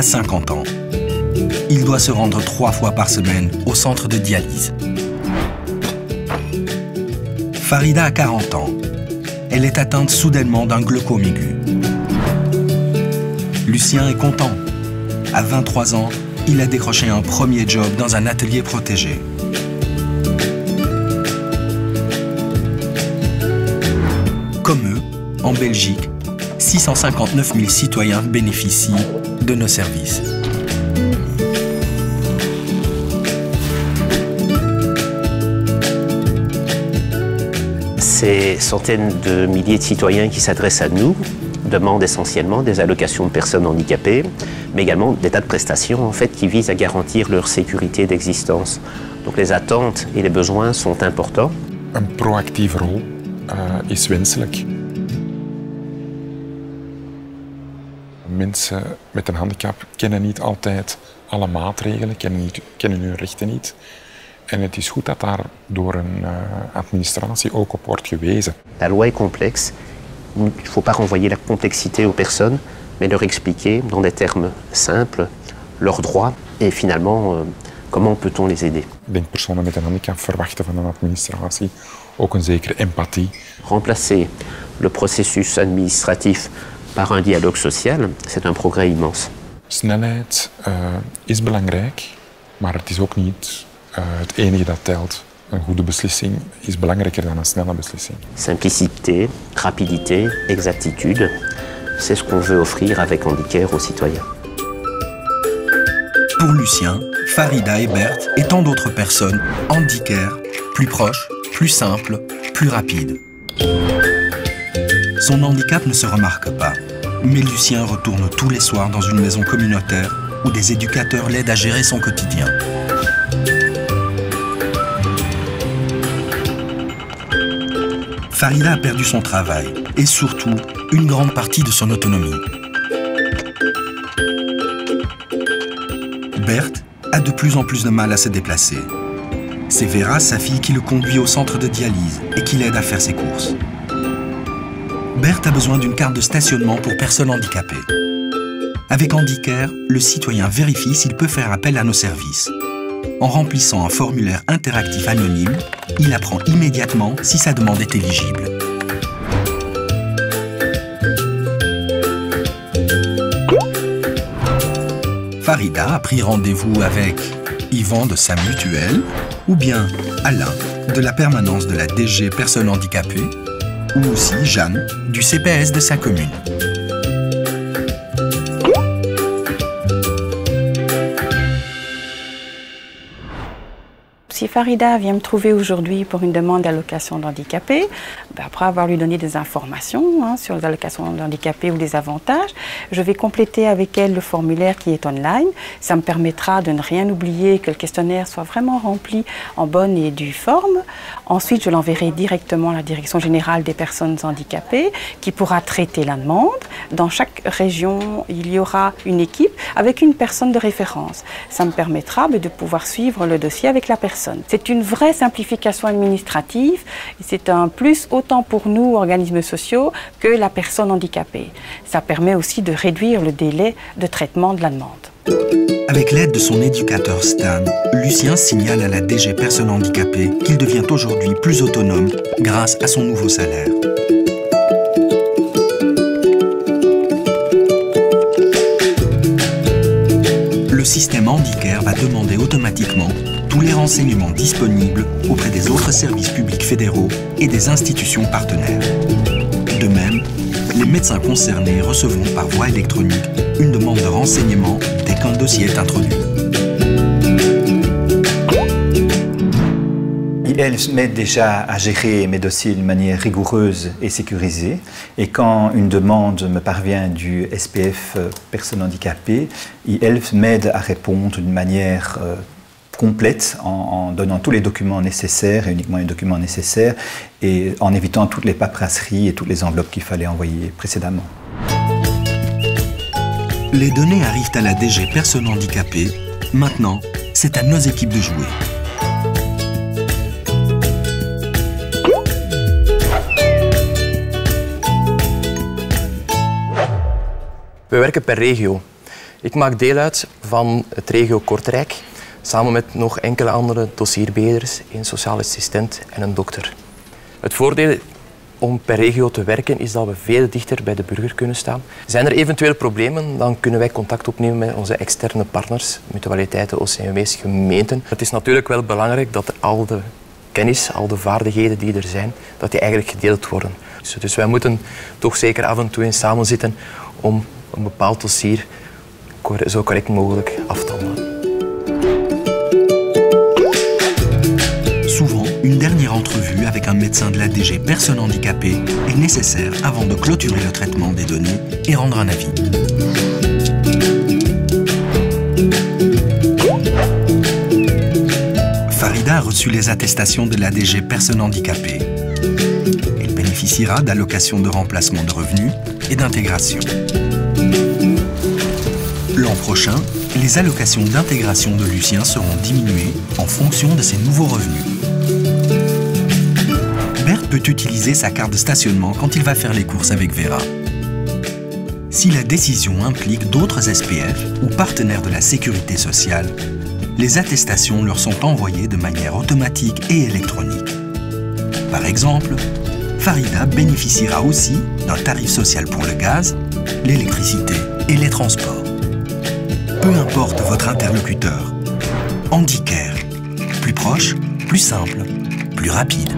a 50 ans. Il doit se rendre 3 fois par semaine au centre de dialyse. Farida a 40 ans. Elle est atteinte soudainement d'un glaucome aigu. Lucien est content. À 23 ans, il a décroché un premier job dans un atelier protégé. Comme eux, en Belgique, 659 000 citoyens bénéficient de nos services. Ces centaines de milliers de citoyens qui s'adressent à nous demandent essentiellement des allocations de personnes handicapées, mais également des tas de prestations en fait, qui visent à garantir leur sécurité d'existence. Donc les attentes et les besoins sont importants. Een proactieve rol is wenselijk. Mensen met een handicap kennen niet altijd alle maatregelen, kennen hun rechten niet. En het is goed dat daar door een administratie ook op wordt gewezen. La loi est complexe. Il ne faut pas renvoyer la complexité aux personnes, mais leur expliquer dans des termes simples leurs droits et finalement comment peut-on les aider. Ik denk personen met een handicap verwachten van een administratie ook een zekere empathie. Remplacer le processus administratif par un dialogue social, c'est un progrès immense. Snelheid is belangrijk, maar het is ook niet het enige dat telt. Een goede beslissing is belangrijker dan een snelle beslissing. Simplicité, rapidité, exactitude, c'est ce qu'on veut offrir avec Handicare aux citoyens. Pour Lucien, Farida et Berthe et tant d'autres personnes, Handicare, plus proche, plus simple, plus rapide. Son handicap ne se remarque pas, mais Lucien retourne tous les soirs dans une maison communautaire où des éducateurs l'aident à gérer son quotidien. Farida a perdu son travail et surtout une grande partie de son autonomie. Berthe a de plus en plus de mal à se déplacer. C'est Vera, sa fille, qui le conduit au centre de dialyse et qui l'aide à faire ses courses. Berthe a besoin d'une carte de stationnement pour personnes handicapées. Avec Handicare, le citoyen vérifie s'il peut faire appel à nos services. En remplissant un formulaire interactif anonyme, il apprend immédiatement si sa demande est éligible. Farida a pris rendez-vous avec Yvan de sa mutuelle ou bien Alain de la permanence de la DG Personnes handicapées ou aussi Jeanne du CPS de sa commune. Si Farida vient me trouver aujourd'hui pour une demande d'allocation d'handicapé, après avoir lui donné des informations sur les allocations d'handicapé ou des avantages, je vais compléter avec elle le formulaire qui est online. Ça me permettra de ne rien oublier, que le questionnaire soit vraiment rempli en bonne et due forme. Ensuite, je l'enverrai directement à la Direction générale des personnes handicapées qui pourra traiter la demande. Dans chaque région, il y aura une équipe avec une personne de référence. Ça me permettra de pouvoir suivre le dossier avec la personne. C'est une vraie simplification administrative et c'est un plus autant pour nous, organismes sociaux, que la personne handicapée. Ça permet aussi de réduire le délai de traitement de la demande. Avec l'aide de son éducateur Stan, Lucien signale à la DG Personnes handicapées qu'il devient aujourd'hui plus autonome grâce à son nouveau salaire. Le système Handicare va demander automatiquement tous les renseignements disponibles auprès des autres services publics fédéraux et des institutions partenaires. De même, les médecins concernés recevront par voie électronique une demande de renseignement dès qu'un dossier est introduit. Elle m'aide déjà à gérer mes dossiers d'une manière rigoureuse et sécurisée. Et quand une demande me parvient du SPF personnes handicapées, elle m'aide à répondre d'une manière complète en donnant tous les documents nécessaires et uniquement les documents nécessaires et en évitant toutes les paperasseries et toutes les enveloppes qu'il fallait envoyer précédemment. Les données arrivent à la DG Personnes handicapées. Maintenant, c'est à nos équipes de jouer. We werken per regio. Ik maak deel uit van het regio Kortrijk, samen met nog enkele andere dossierbeheerders, een sociaal assistent en een dokter. Het voordeel om per regio te werken is dat we veel dichter bij de burger kunnen staan. Zijn er eventueel problemen, dan kunnen wij contact opnemen met onze externe partners, mutualiteiten, OCMW's, gemeenten. Het is natuurlijk wel belangrijk dat al de kennis, al de vaardigheden die er zijn, dat die eigenlijk gedeeld worden. Dus wij moeten toch zeker af en toe eens samenzitten om een bepaald dossier zo correct mogelijk af te handelen. Souvent, une dernière entrevue avec un médecin de la DG Personnes handicapées est nécessaire avant de clôturer le traitement des données et rendre un avis. Farida a reçu les attestations de la DG Personnes handicapées. Elle bénéficiera d'allocations de remplacement de revenus et d'intégration. L'an prochain, les allocations d'intégration de Lucien seront diminuées en fonction de ses nouveaux revenus. Bert peut utiliser sa carte de stationnement quand il va faire les courses avec Vera. Si la décision implique d'autres SPF ou partenaires de la sécurité sociale, les attestations leur sont envoyées de manière automatique et électronique. Par exemple, Farida bénéficiera aussi d'un tarif social pour le gaz, l'électricité et les transports. Peu importe votre interlocuteur, Handicare, plus proche, plus simple, plus rapide.